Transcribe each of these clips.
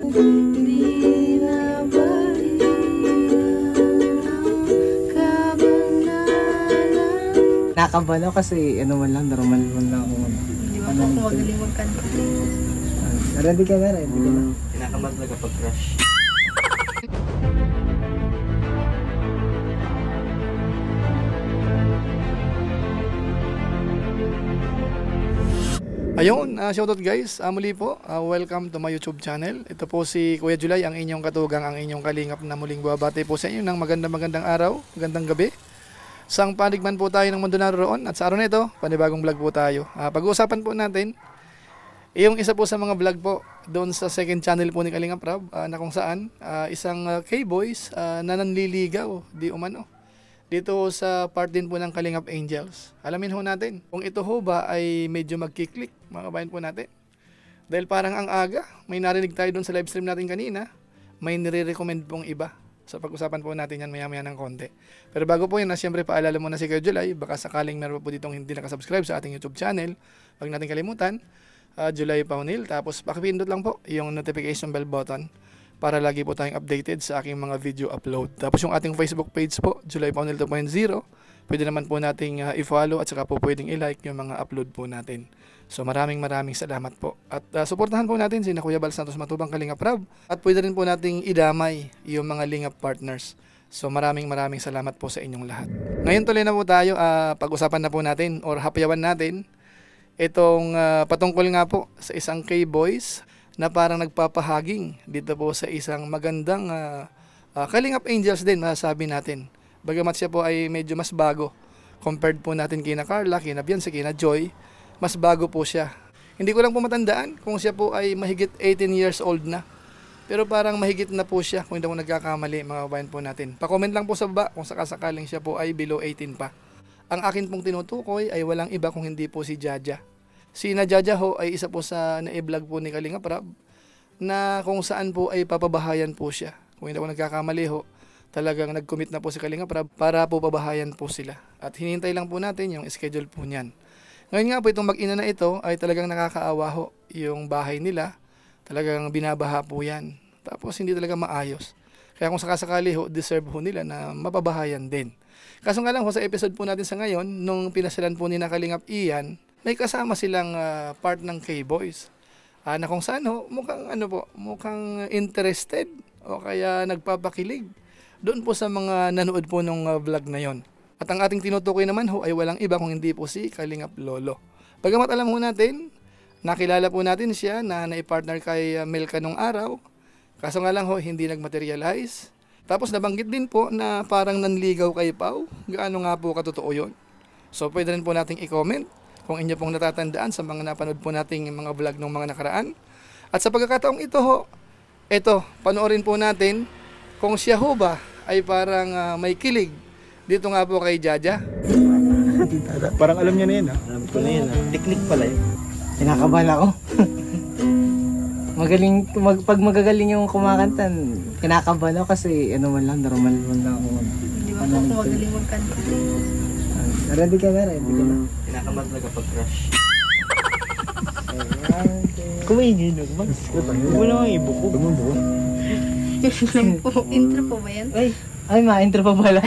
Di na balikan ang kabanalan. Nakabalo kasi ano man lang, normal man lang ako. Di ba po ako magaling magkanta? Ready ka na, ready ka na. Kinakabahan talaga pag crush. Ayun, shoutout guys, muli po, welcome to my YouTube channel. Ito po si Kuya Julay, ang inyong katugang, ang inyong kalingap na muling babati po sa inyo ng magandang araw, magandang gabi. Sang panig man po tayo ng mundo naroon at sa araw na ito, panibagong vlog po tayo. Pag-uusapan po natin, yung isa po sa mga vlog po doon sa second channel po ni Kalingap Rab, na kung saan isang K-boys na nanliligaw, di umano. Dito sa part din po ng Kalingap Angels. Alamin ho natin kung ito ho ba ay medyo magkiklik, mga kabayan po natin. Dahil parang ang aga, may narinig tayo doon sa live stream natin kanina, may nire-recommend pong iba. So pag-usapan po natin yan maya-maya ng konti. Pero bago po yun, siyempre paalala muna si Kuya Julay, baka sakaling meron po ditong hindi nakasubscribe sa ating YouTube channel, huwag natin kalimutan, Julay Paunil. Tapos pakipindot lang po yung notification bell button para lagi po tayong updated sa aking mga video upload. Tapos yung ating Facebook page po, Julay Paunil 2.0, pwede naman po nating i-follow at saka po pwedeng i-like yung mga upload po natin. So maraming salamat po. At suportahan po natin si Kuya Bal Santos Matubang Kalingap Rab. At pwede rin po nating idamay yung mga Lingap partners. So maraming salamat po sa inyong lahat. Ngayon tuloy na po tayo, pag-usapan na po natin or hapyawan natin itong patungkol nga po sa isang K-boys na parang nagpapahaging dito po sa isang magandang Kalingap Angels din, masasabi natin. Bagamat siya po ay medyo mas bago compared po natin kina Carla, kina Beyonce, kina Joy, mas bago po siya. Hindi ko lang po matandaan kung siya po ay mahigit 18 years old na. Pero parang mahigit na po siya kung hindi ako nagkakamali, mga kabayan po natin. Pa-comment lang po sa baba kung sakasakaling siya po ay below 18 pa. Ang akin pong tinutukoy ay walang iba kung hindi po si Jaja. Si na Jaja ho ay isa po sa na-vlog po ni Kalingap Rab na kung saan po ay papabahayan po siya. Kung hindi ako nagkakamali ho, talagang nag-commit na po si Kalingap Rab para po pabahayan po sila. At hinihintay lang po natin yung schedule po niyan. Ngayon nga po itong mag-ina na ito ay talagang nakakaawa ho. Yung bahay nila, talagang binabaha po yan. Tapos hindi talaga maayos. Kaya kung sakasakali ho, deserve ho nila na mapabahayan din. Kaso nga lang ho, sa episode po natin sa ngayon, nung pinasilan po ni na Kalingap Ian, may kasama silang part ng K-boys. Na kung saan ho, mukhang interested o kaya nagpapakilig doon po sa mga nanood po nung vlog na yon. At ang ating tinutukoy naman ho ay walang iba kung hindi po si Kalingap Lolo. Bagamat alam ho natin, nakilala po natin siya na naipartner kay Melka nung araw. Kaso nga lang ho, hindi nagmaterialize. Tapos nabanggit din po na parang nanligaw kay Pau. Gaano nga po katotoo yun? So pwede rin po nating i-comment kung inyo pong natatandaan sa mga napanood po nating mga vlog ng mga nakaraan. At sa pagkakataong ito ho, panoorin po natin kung siya ho ba ay parang may kilig dito nga po kay Jaja. Parang alam niya na yun, ha? Alam ko na yun, ha? Teknik pala yun. Kinakabahan ako. Pag magagaling yung kumakanta, kinakabahan ako kasi ano man lang, normal man lang ako. Di ba po ako magaling magkanta? Ready ka na, ready ka na. Kinakabahan talaga pag crush. Kumaingin nyo, Max. Huwag mo naman ibuko. Bumubuko. Intro po ba yan? Ay, ma-intro pa pala.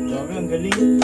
Grabe, ang galing.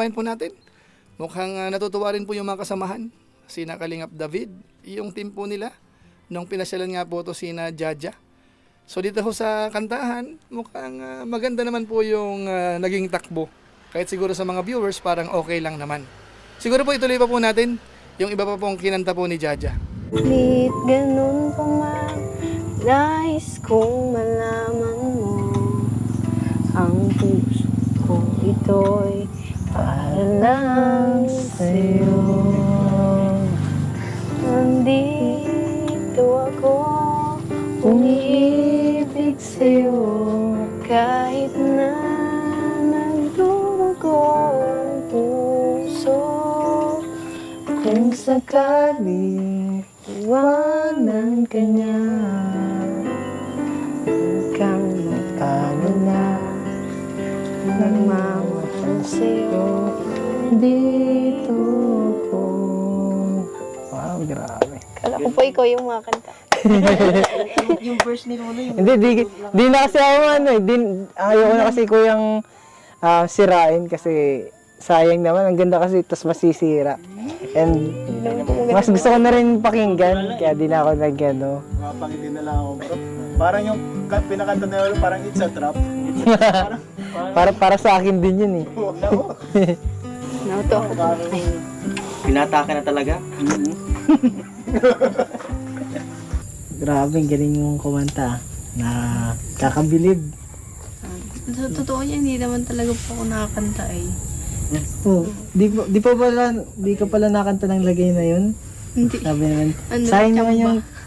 kababayan po natin, mukhang natutuwa rin po yung mga kasamahan. Sina Kalingap David, yung team po nila, nung pinasyalan nga po ito sina Jaja. So dito ho sa kantahan, mukhang maganda naman po yung naging takbo. Kahit siguro sa mga viewers, parang okay lang naman. Siguro po ituloy pa po natin yung iba pa pong kinanta po ni Jaja. Kahit ganun pa man, nais kong malaman mo, ang puso kong ito'y para lang sa'yo. Nandito ako, umiibig sa'yo, kahit na nagdurugo ang puso. Kung sakaling iwanan ka niya, huwag kang mag-alala, nagmamahal sa'yo, dito ko. Wow, grabe. Kala ko po ikaw yung mga kanta. Yung verse ni Lolo yung... Hindi, di na kasi ako ayaw na kasi ko yung sirain kasi sayang naman, ang ganda kasi tas masisira. And mas gusto ko na rin pakinggan, kaya di na ako nag-ano. Mapangiti na lang ako, bro. Parang yung pinakanta na Lolo, parang it's a trap. Para sa akin din yun eh. Nauto ako. Pinatake na talaga. Grabe, ang galing yung kumanta na kakabilib. Sa totoo niya, hindi naman talaga po ako nakakanta eh. Oh, di ka pala nakanta ng lagay na yun? Hindi. Sabi naman, Ano,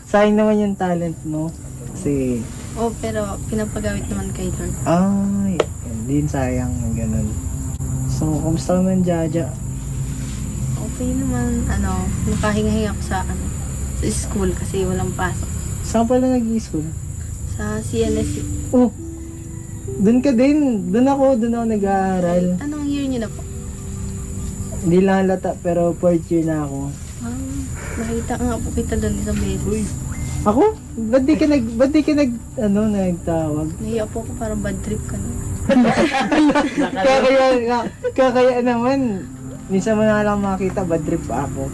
sayang naman yung talent mo. Kasi, Oh, pero pinapagamit naman kay Lord. ay, hindi sayang ng ganun. So, kumusta naman, Jaja? Okay naman, nakahinga-hinga ako sa school kasi walang pasok. Saan pala nag-i-school? Sa CNS. Oh, dun ka din. Dun ako nag-aaral. Anong year niyo na po? Hindi lang halata, pero 4th year na ako. Nakita nga po kita doon sa beses. Ako? Ba't di ka nagtawag? Nahiya po ako, parang bad trip ka na. Kaya naman, minsan mo na lang makita, bad trip pa ako.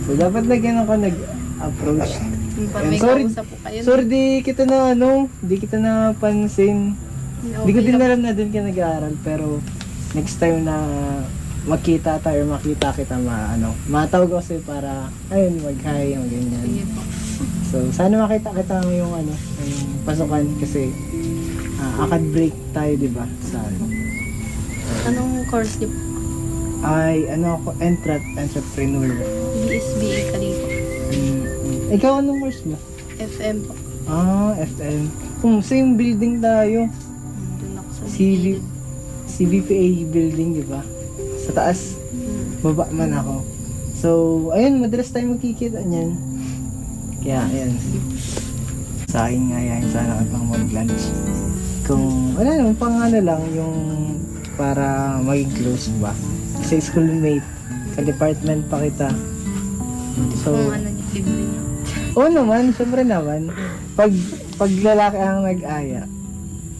So, dapat lagyan ako nag-approach. May Sorry, kausap po kayo. sorry, di kita na pansin. Di ko din alam na din ka nag-aaral, pero next time na magkita tayo, makita kita, matawag ko sa'yo para, ayun, mag-hi, yung ganyan. Sige po. So, sana makita kita mo yung yung pasukan kasi akad break tayo, di ba? Sa Anong course niyo po? ay ako, entrepreneur. BSBA ka dito. Ikaw anong course mo? FM po. FM. Same building tayo. Doon ako sa CVPA building, di ba? Sa taas, baba man ako. So, ayun, madalas tayo magkikita niyan. Kaya, ayan. Sa akin nga yan, sana ka pang mag-lunch. Kung, lang, yung para maging close ba? Kasi schoolmate, ka-department pa kita. So, Kung libre niyo. oo naman, syempre naman. Pag lalaki ang nag-aya,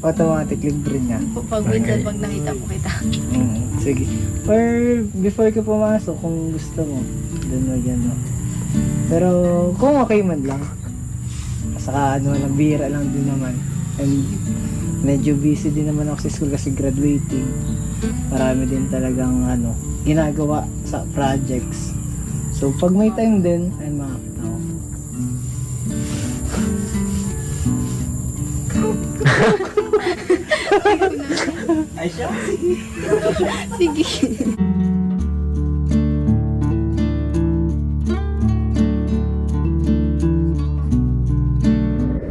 automatic libre niya. Pag minsan, pag nakita po kita. Sige. Or before ka pumasok, kung gusto mo, doon mo dyan, no? Pero kung okay man lang, saka lang, bihira lang din naman. And medyo busy din naman ako sa school kasi graduating. Marami din talagang ginagawa sa projects. So pag may time din, ay makakita ko. Ay siya? Sige.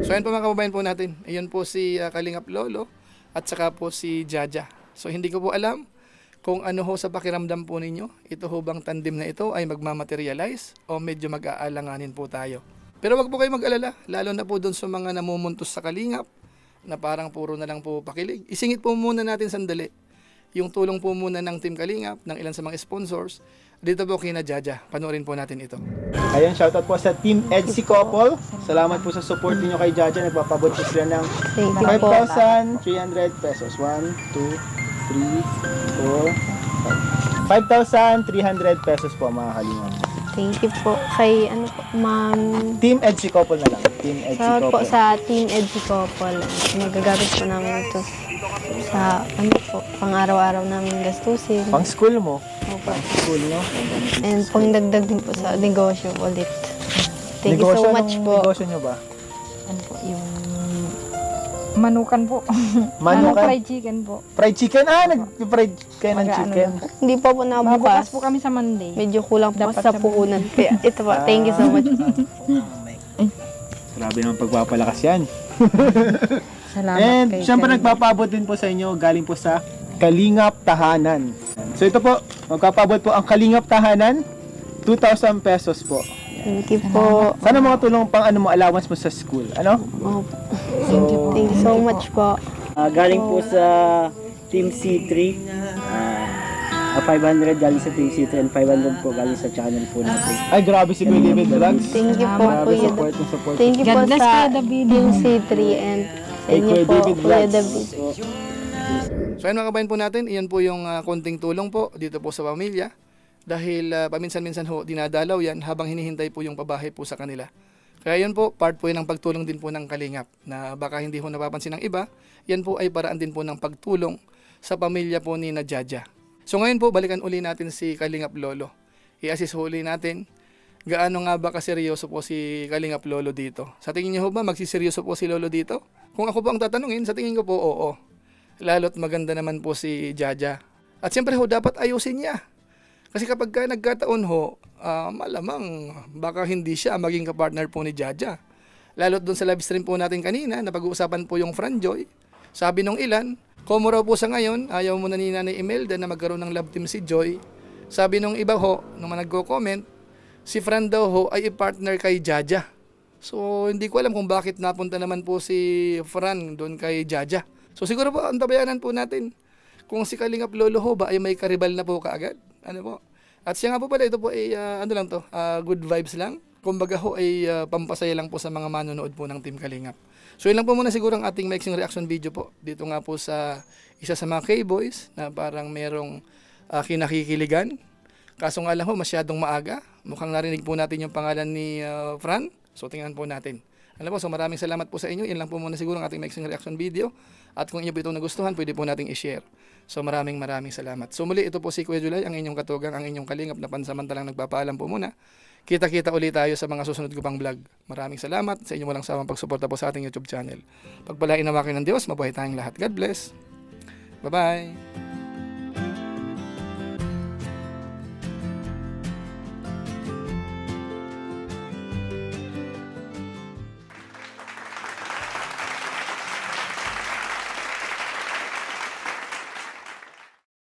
So ayan po mga kababayan po natin. Ayun po si Kalingap Lolo at saka po si Jaja. So hindi ko po alam kung ano ho sa pakiramdam po ninyo. Ito ho bang tandem na ito ay magmamaterialize o medyo mag-aalanganin po tayo. Pero wag po kayo mag-alala, lalo na po doon sa mga namumuntos sa Kalingap na parang puro na lang po pakilig. Isingit po muna natin sandali yung tulong po muna ng Team Kalingap, ng ilan sa mga sponsors. Dito po kina Jaja. Panoorin po natin ito. Ayun, shoutout po sa Team Edsy Couple. Salamat po sa support niyo kay Jaja. Nagpapabot po sila ng 5,300 pesos. 1, 2, 3, 4, 5. 5,300 pesos po mga kalingap. Thank you po kay ano po, Ma'am. Team EDSI Couple na lang. Team EDSI Sa po Couple. sa Team EDSI Couple. Magagamit po namin ito sa ano po, pang-araw-araw namin gastusin. Pang school mo. Opo. Pang school, no? And pangdagdag din po sa negosyo ulit. Thank you Negosyo, so much anong po. negosyo nyo ba? Ano po, yung Manukan po. Manukan? Fried chicken po. Fried chicken? Nag-fried kayo ng chicken. hindi pa po Bukas nabukas. po kami sa Monday. Medyo kulang po Dapat sa sa puhunan. Kaya ito po, thank you so much. Grabe naman pagpapalakas yan. Salamat And kay syempre Ken. nagpapabot din po sa inyo, galing po sa Kalingap Tahanan. So ito po, magpapabot po ang Kalingap Tahanan, 2,000 pesos po. Thank you po. Sana mga tulong pang ano mo, allowance mo sa school. Ano? Opo. Thank you so much po. Galing po sa Team C3. 500 galing sa Team C3 and 500 po galing sa channel po natin. Ay, grabe si Kuya David Vlogs. Thank you po, Grabe Kuya support David. ng support. Thank you God po bless sa Kuya David. Team C3 and sa Kay inyo Kuya po, David Kuya Vlogs. David. So ayun mga kabayan po natin, iyan po yung konting tulong po dito po sa pamilya. Dahil paminsan-minsan ho, dinadalaw yan habang hinihintay po yung pabahay po sa kanila. Kaya yun po, part po yun ng pagtulong din po ng Kalingap na baka hindi ho napapansin ng iba, yan po ay paraan din po ng pagtulong sa pamilya po ni na Jaja. So ngayon po, balikan uli natin si Kalingap Lolo. I-assist uli natin gaano nga ba kaseryoso po si Kalingap Lolo dito. Sa tingin niyo ho ba magsiseryoso po si Lolo dito? Kung ako po ang tatanungin, sa tingin ko po oo. Lalo't maganda naman po si Jaja. At siyempre ho, dapat ayusin niya. Kasi kapag ka nagkataon ho, malamang baka hindi siya maging kapartner po ni Jaja. Lalo't doon sa live stream po natin kanina, napag-uusapan po yung Franjoy. Sabi nung ilan, komo raw po sa ngayon, ayaw mo na ni Nanay Imelda na magkaroon ng love team si Joy. Sabi nung iba ho, nung nagko-comment, si Fran daw ho ay i-partner kay Jaja. So hindi ko alam kung bakit napunta naman po si Fran doon kay Jaja. So siguro po, ang tabayanan po natin kung si Kalingap Lolo ho ba ay may karibal na po kaagad. Ano po? At siya nga po pala, ito po ay ano lang to, good vibes lang. Kumbaga ho ay pampasaya lang po sa mga manonood po ng Team Kalingap. So yun lang po muna siguro ang ating mixing reaction video po. Dito nga po sa isa sa mga K-Boys na parang merong kinakikiligan. Kaso nga lang ho, masyadong maaga. Mukhang narinig po natin yung pangalan ni Fran. So tingnan po natin. Alam po, so maraming salamat po sa inyo. Yan lang po muna siguro ang ating mixing reaction video. At kung inyo po itong nagustuhan, pwede po nating i-share. So maraming salamat. So muli, ito po si Kuya July, ang inyong katugang, ang inyong Kalingap na pansamantalang nagpapaalam po muna. Kita-kita ulit tayo sa mga susunod ko pang vlog. Maraming salamat sa inyong walang sawang pagsuporta po sa ating YouTube channel. Pagpalain nawa kayo ng Diyos, mabuhay tayong lahat. God bless. Bye-bye.